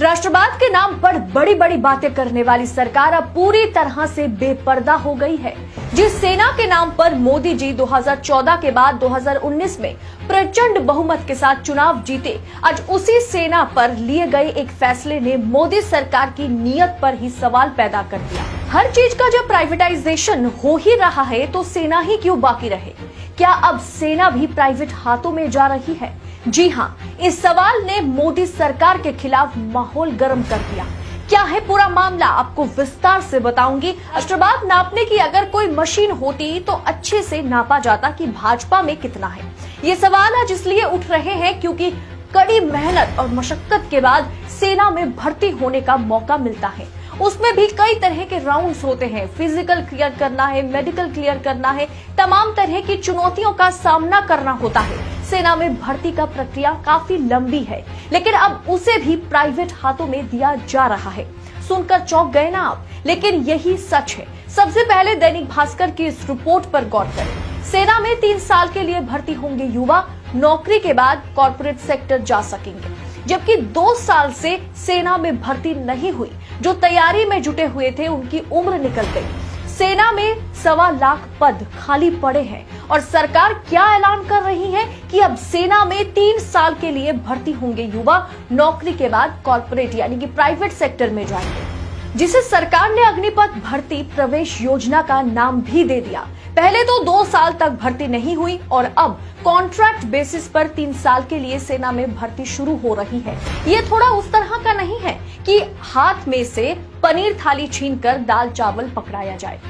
राष्ट्रवाद के नाम पर बड़ी बड़ी बातें करने वाली सरकार अब पूरी तरह से बेपर्दा हो गई है। जिस सेना के नाम पर मोदी जी 2014 के बाद 2019 में प्रचंड बहुमत के साथ चुनाव जीते, आज उसी सेना पर लिए गए एक फैसले ने मोदी सरकार की नीयत पर ही सवाल पैदा कर दिया। हर चीज का जब प्राइवेटाइजेशन हो ही रहा है तो सेना ही क्यों बाकी रहे? क्या अब सेना भी प्राइवेट हाथों में जा रही है? जी हाँ, इस सवाल ने मोदी सरकार के खिलाफ माहौल गर्म कर दिया। क्या है पूरा मामला, आपको विस्तार से बताऊंगी। राष्ट्रवाद नापने की अगर कोई मशीन होती तो अच्छे से नापा जाता कि भाजपा में कितना है। ये सवाल आज इसलिए उठ रहे हैं क्योंकि कड़ी मेहनत और मशक्कत के बाद सेना में भर्ती होने का मौका मिलता है। उसमें भी कई तरह के राउंड्स होते हैं, फिजिकल क्लियर करना है, मेडिकल क्लियर करना है, तमाम तरह की चुनौतियों का सामना करना होता है। सेना में भर्ती का प्रक्रिया काफी लंबी है, लेकिन अब उसे भी प्राइवेट हाथों में दिया जा रहा है। सुनकर चौंक गए ना आप, लेकिन यही सच है। सबसे पहले दैनिक भास्कर की इस रिपोर्ट पर गौर करें। सेना में 3 साल के लिए भर्ती होंगे युवा, नौकरी के बाद कॉर्पोरेट सेक्टर जा सकेंगे। जबकि 2 साल से सेना में भर्ती नहीं हुई, जो तैयारी में जुटे हुए थे उनकी उम्र निकल गई। सेना में 1.25 लाख पद खाली पड़े हैं और सरकार क्या ऐलान कर रही है कि अब सेना में 3 साल के लिए भर्ती होंगे युवा, नौकरी के बाद कॉर्पोरेट यानी कि प्राइवेट सेक्टर में जाएंगे, जिसे सरकार ने अग्निपथ भर्ती प्रवेश योजना का नाम भी दे दिया। पहले तो 2 साल तक भर्ती नहीं हुई और अब कॉन्ट्रैक्ट बेसिस पर 3 साल के लिए सेना में भर्ती शुरू हो रही है। ये थोड़ा उस तरह का नहीं है कि हाथ में से पनीर थाली छीनकर दाल चावल पकड़ाया जाए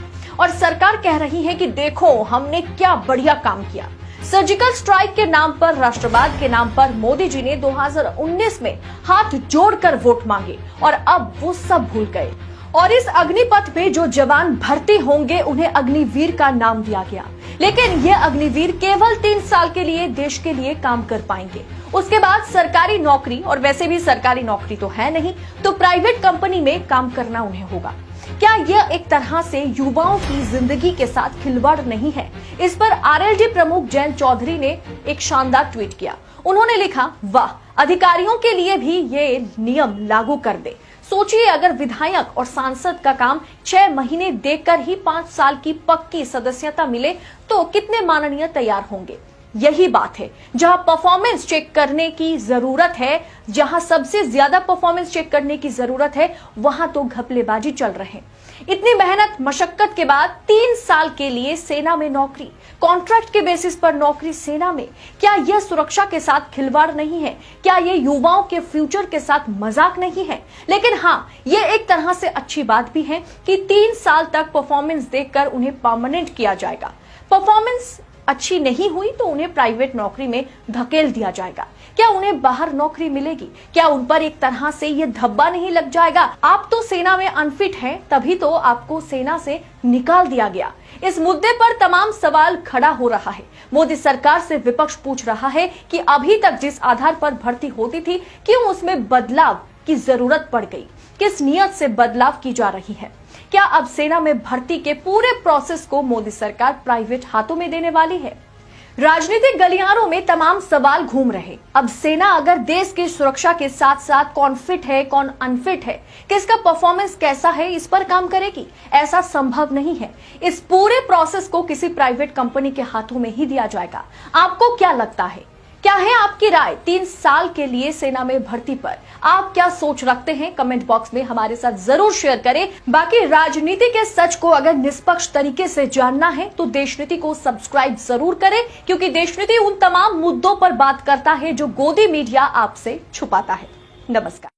और सरकार कह रही है कि देखो हमने क्या बढ़िया काम किया। सर्जिकल स्ट्राइक के नाम पर, राष्ट्रवाद के नाम पर मोदी जी ने 2019 में हाथ जोड़कर वोट मांगे और अब वो सब भूल गए। और इस अग्निपथ पे जो जवान भर्ती होंगे उन्हें अग्निवीर का नाम दिया गया, लेकिन ये अग्निवीर केवल 3 साल के लिए देश के लिए काम कर पाएंगे। उसके बाद सरकारी नौकरी, और वैसे भी सरकारी नौकरी तो है नहीं, तो प्राइवेट कंपनी में काम करना उन्हें होगा। क्या यह एक तरह से युवाओं की जिंदगी के साथ खिलवाड़ नहीं है? इस पर आरएलडी प्रमुख जयंत चौधरी ने एक शानदार ट्वीट किया। उन्होंने लिखा, वाह, अधिकारियों के लिए भी ये नियम लागू कर दे। सोचिए अगर विधायक और सांसद का काम 6 महीने देकर ही 5 साल की पक्की सदस्यता मिले तो कितने माननीय तैयार होंगे। यही बात है, जहां परफॉर्मेंस चेक करने की जरूरत है, जहां सबसे ज्यादा परफॉर्मेंस चेक करने की जरूरत है, वहां तो घपलेबाजी चल रहे हैं। इतनी मेहनत मशक्कत के बाद 3 साल के लिए सेना में नौकरी, कॉन्ट्रैक्ट के बेसिस पर नौकरी सेना में, क्या यह सुरक्षा के साथ खिलवाड़ नहीं है? क्या ये युवाओं के फ्यूचर के साथ मजाक नहीं है? लेकिन हाँ, ये एक तरह से अच्छी बात भी है कि 3 साल तक परफॉर्मेंस देखकर उन्हें परमानेंट किया जाएगा। परफॉर्मेंस अच्छी नहीं हुई तो उन्हें प्राइवेट नौकरी में धकेल दिया जाएगा। क्या उन्हें बाहर नौकरी मिलेगी? क्या उन पर एक तरह से ये धब्बा नहीं लग जाएगा? आप तो सेना में अनफिट हैं, तभी तो आपको सेना से निकाल दिया गया। इस मुद्दे पर तमाम सवाल खड़ा हो रहा है। मोदी सरकार से विपक्ष पूछ रहा है कि अभी तक जिस आधार पर भर्ती होती थी, क्यों उसमें बदलाव की जरूरत पड़ गई? किस नियत से बदलाव की जा रही है? क्या अब सेना में भर्ती के पूरे प्रोसेस को मोदी सरकार प्राइवेट हाथों में देने वाली है? राजनीतिक गलियारों में तमाम सवाल घूम रहे। अब सेना अगर देश की सुरक्षा के साथ साथ कौन फिट है, कौन अनफिट है, किसका परफॉर्मेंस कैसा है, इस पर काम करेगी? ऐसा संभव नहीं है। इस पूरे प्रोसेस को किसी प्राइवेट कंपनी के हाथों में ही दिया जाएगा। आपको क्या लगता है? क्या है आपकी राय 3 साल के लिए सेना में भर्ती पर? आप क्या सोच रखते हैं? कमेंट बॉक्स में हमारे साथ जरूर शेयर करें। बाकी राजनीति के सच को अगर निष्पक्ष तरीके से जानना है तो देशनीति को सब्सक्राइब जरूर करें, क्योंकि देशनीति उन तमाम मुद्दों पर बात करता है जो गोदी मीडिया आपसे छुपाता है। नमस्कार।